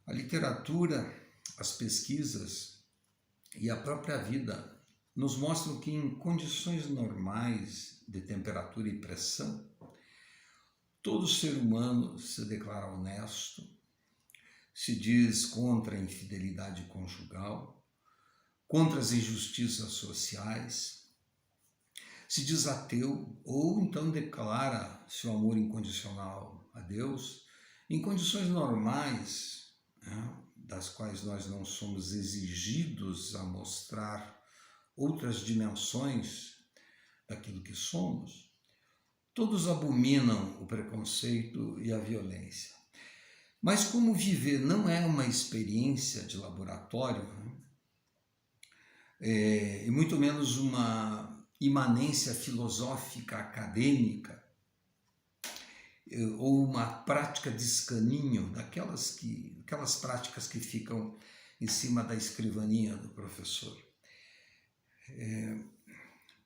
A literatura, as pesquisas e a própria vida nos mostram que em condições normais de temperatura e pressão, todo ser humano se declara honesto, se diz contra a infidelidade conjugal, contra as injustiças sociais, se diz ateu ou então declara seu amor incondicional a Deus em condições normais, né, das quais nós não somos exigidos a mostrar outras dimensões daquilo que somos. Todos abominam o preconceito e a violência. Mas como viver não é uma experiência de laboratório, né, e muito menos uma imanência filosófica acadêmica, ou uma prática de escaninho, aquelas práticas que ficam em cima da escrivaninha do professor.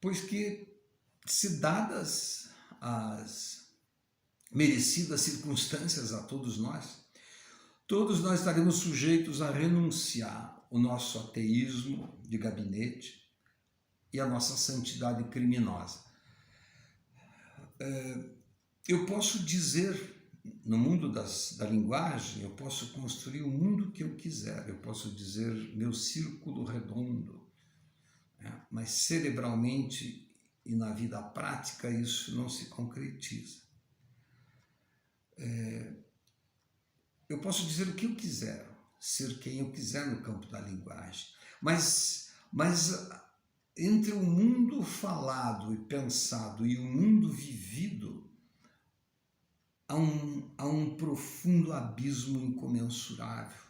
Pois que, se dadas as merecidas circunstâncias a todos nós estaremos sujeitos a renunciar o nosso ateísmo de gabinete e a nossa santidade criminosa. Eu posso dizer, no mundo da linguagem, eu posso construir o mundo que eu quiser, eu posso dizer meu círculo redondo, né? Mas cerebralmente e na vida prática isso não se concretiza. Eu posso dizer o que eu quiser, ser quem eu quiser no campo da linguagem, mas entre o mundo falado e pensado e o mundo vivido, há um profundo abismo incomensurável.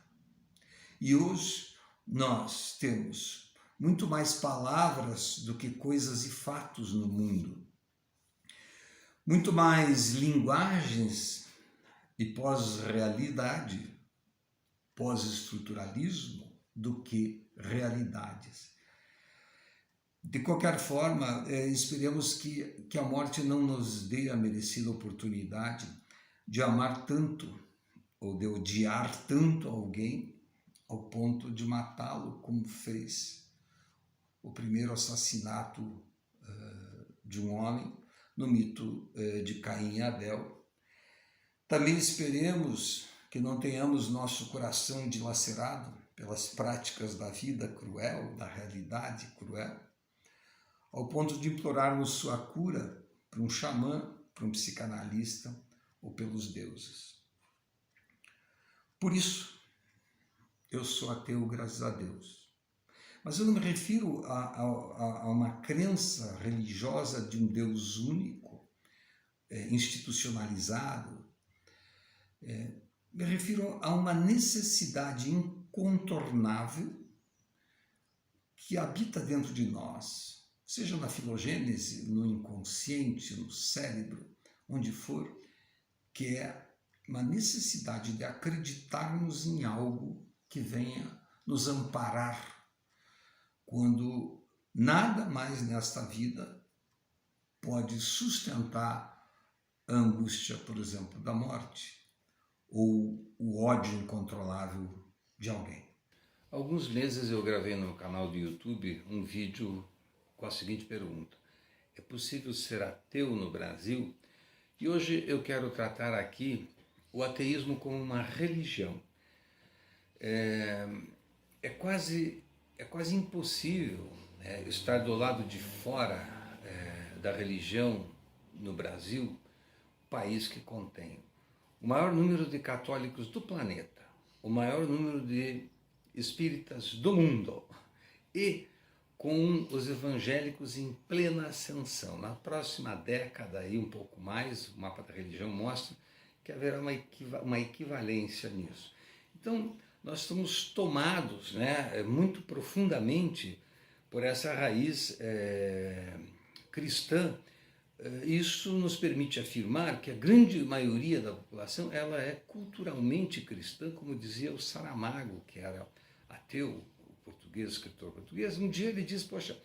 E hoje nós temos muito mais palavras do que coisas e fatos no mundo, muito mais linguagens e pós-realidade, pós-estruturalismo, do que realidades. De qualquer forma, esperemos que a morte não nos dê a merecida oportunidade de amar tanto ou de odiar tanto alguém ao ponto de matá-lo, como fez o primeiro assassinato de um homem no mito de Caim e Abel. Também esperemos que não tenhamos nosso coração dilacerado pelas práticas da vida cruel, da realidade cruel, ao ponto de implorarmos sua cura para um xamã, para um psicanalista ou pelos deuses. Por isso, eu sou ateu, graças a Deus. Mas eu não me refiro a uma crença religiosa de um Deus único, institucionalizado. Me refiro a uma necessidade incontornável que habita dentro de nós, seja na filogênese, no inconsciente, no cérebro, onde for, que é uma necessidade de acreditarmos em algo que venha nos amparar quando nada mais nesta vida pode sustentar a angústia, por exemplo, da morte ou o ódio incontrolável de alguém. Há alguns meses eu gravei no canal do YouTube um vídeo com a seguinte pergunta: é possível ser ateu no Brasil? E hoje eu quero tratar aqui o ateísmo como uma religião. É quase impossível estar do lado de fora da religião no Brasil, país que contém o maior número de católicos do planeta, o maior número de espíritas do mundo e com os evangélicos em plena ascensão. Na próxima década e um pouco mais, o mapa da religião mostra que haverá uma equivalência nisso. Então, nós estamos tomados muito profundamente por essa raiz cristã. Isso nos permite afirmar que a grande maioria da população ela é culturalmente cristã, como dizia o Saramago, que era ateu, o português, escritor português. Um dia ele diz: poxa,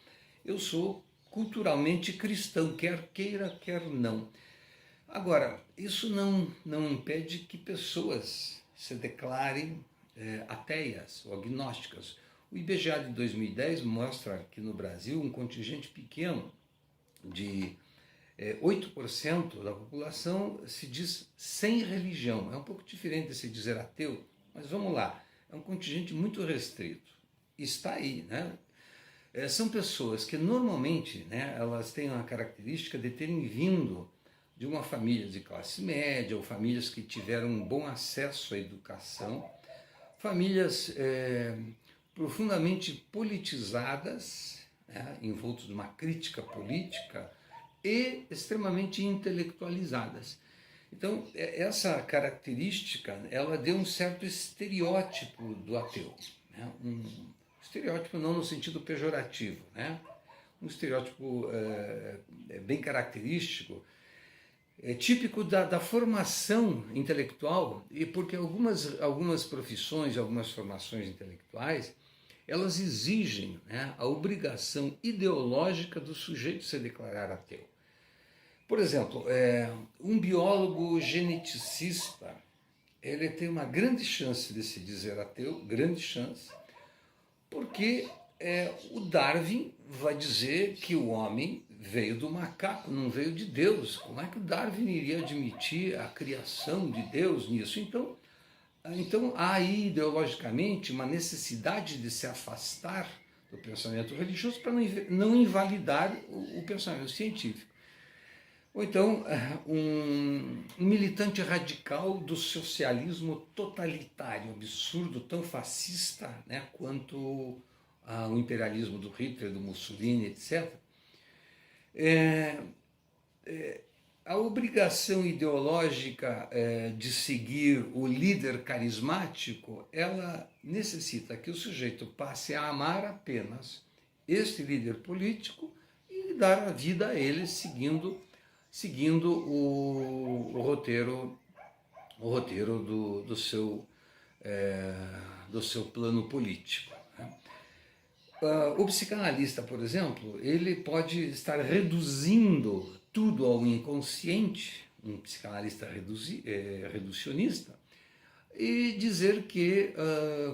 eu sou culturalmente cristão, quer queira, quer não. Agora, isso não impede que pessoas se declarem ateias ou agnósticas. O IBGE de 2010 mostra que no Brasil um contingente pequeno de 8% da população se diz sem religião. É um pouco diferente de se dizer ateu, mas vamos lá, é um contingente muito restrito. Está aí, né? São pessoas que normalmente, né, elas têm uma característica de terem vindo de uma família de classe média ou famílias que tiveram um bom acesso à educação, famílias profundamente politizadas, né, envoltos de uma crítica política e extremamente intelectualizadas. Então, essa característica, ela deu um certo estereótipo do ateu, né? Um estereótipo não no sentido pejorativo, né? Um estereótipo bem característico, típico da formação intelectual, e porque algumas profissões, algumas formações intelectuais, elas exigem, né, a obrigação ideológica do sujeito se declarar ateu. Por exemplo, um biólogo geneticista, ele tem uma grande chance de se dizer ateu, grande chance, porque o Darwin vai dizer que o homem veio do macaco, não veio de Deus. Como é que o Darwin iria admitir a criação de Deus nisso? Então há aí ideologicamente uma necessidade de se afastar do pensamento religioso para não invalidar o pensamento científico. Ou então um militante radical do socialismo totalitário, absurdo, tão fascista, né, quanto o imperialismo do Hitler, do Mussolini, etc. A obrigação ideológica de seguir o líder carismático, ela necessita que o sujeito passe a amar apenas este líder político e dar a vida a ele seguindo o roteiro do seu plano político. O psicanalista, por exemplo, ele pode estar reduzindo tudo ao inconsciente, um psicanalista reducionista, e dizer que,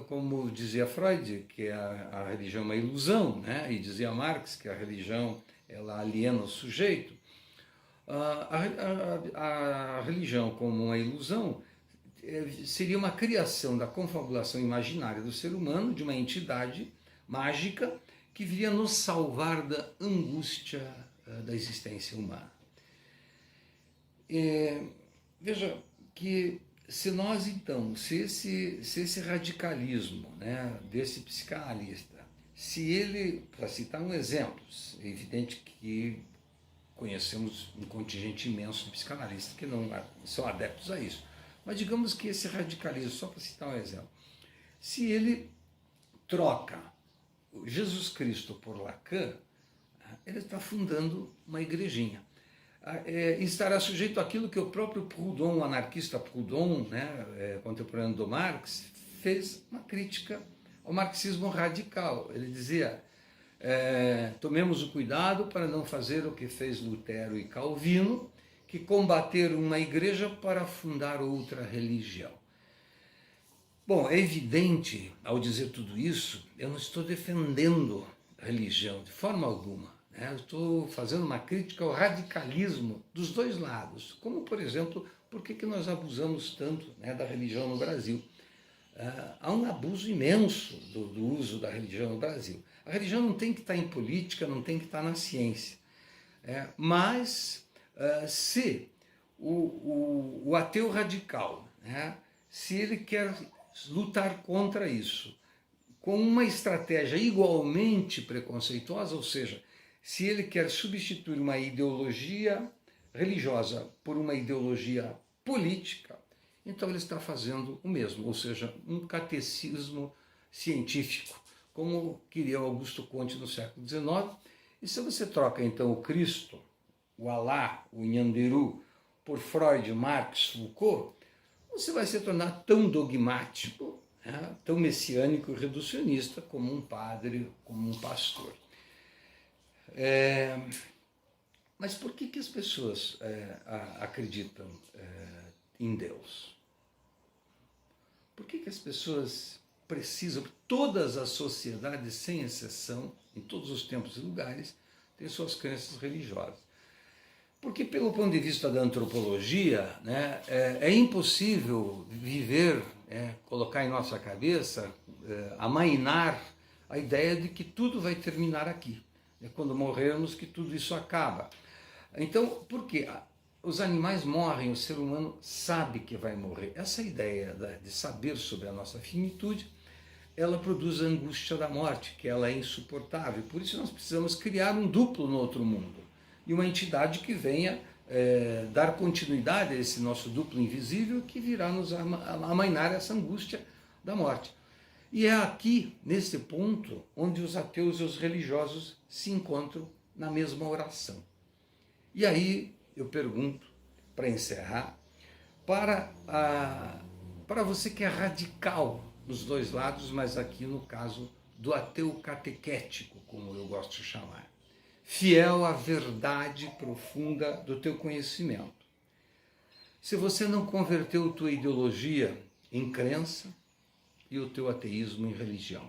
como dizia Freud, que a religião é uma ilusão, né? E dizia Marx que a religião ela aliena o sujeito. A religião como uma ilusão seria uma criação da confabulação imaginária do ser humano, de uma entidade mágica que viria nos salvar da angústia da existência humana. Veja que se nós então, se esse radicalismo, né, desse psicanalista, se ele, para citar um exemplo, é evidente que conhecemos um contingente imenso de psicanalistas que não são adeptos a isso, mas digamos que esse radicalismo, só para citar um exemplo, se ele troca Jesus Cristo por Lacan, ele está fundando uma igrejinha. Estará sujeito àquilo que o próprio Proudhon, o anarquista Proudhon, né, contemporâneo do Marx, fez uma crítica ao marxismo radical. Ele dizia, tomemos o cuidado para não fazer o que fez Lutero e Calvino, que combateram uma igreja para fundar outra religião. Bom, é evidente, ao dizer tudo isso, eu não estou defendendo a religião de forma alguma. Eu estou fazendo uma crítica ao radicalismo dos dois lados, como, por exemplo, por que nós abusamos tanto, né, da religião no Brasil. Há um abuso imenso do uso da religião no Brasil. A religião não tem que estar em política, não tem que estar na ciência. Mas se o ateu radical, né, se ele quer lutar contra isso com uma estratégia igualmente preconceituosa, ou seja, se ele quer substituir uma ideologia religiosa por uma ideologia política, então ele está fazendo o mesmo, ou seja, um catecismo científico, como queria Augusto Comte no século XIX. E se você troca então o Cristo, o Alá, o Nhanderu, por Freud, Marx, Foucault, você vai se tornar tão dogmático, né, tão messiânico e reducionista como um padre, como um pastor. Mas por que as pessoas acreditam em Deus? Por que as pessoas precisam, todas as sociedades, sem exceção, em todos os tempos e lugares, têm suas crenças religiosas. Porque, pelo ponto de vista da antropologia, né, é impossível viver, colocar em nossa cabeça, amainar a ideia de que tudo vai terminar aqui. É quando morrermos que tudo isso acaba. Então, por quê? Os animais morrem, o ser humano sabe que vai morrer. Essa ideia de saber sobre a nossa finitude, ela produz a angústia da morte, que ela é insuportável. Por isso nós precisamos criar um duplo no outro mundo. E uma entidade que venha dar continuidade a esse nosso duplo invisível, que virá nos amainar essa angústia da morte. E é aqui, nesse ponto, onde os ateus e os religiosos se encontram na mesma oração. E aí eu pergunto, para encerrar, para você que é radical nos dois lados, mas aqui no caso do ateu catequético, como eu gosto de chamar, fiel à verdade profunda do teu conhecimento. Se você não converteu tua ideologia em crença e o teu ateísmo em religião,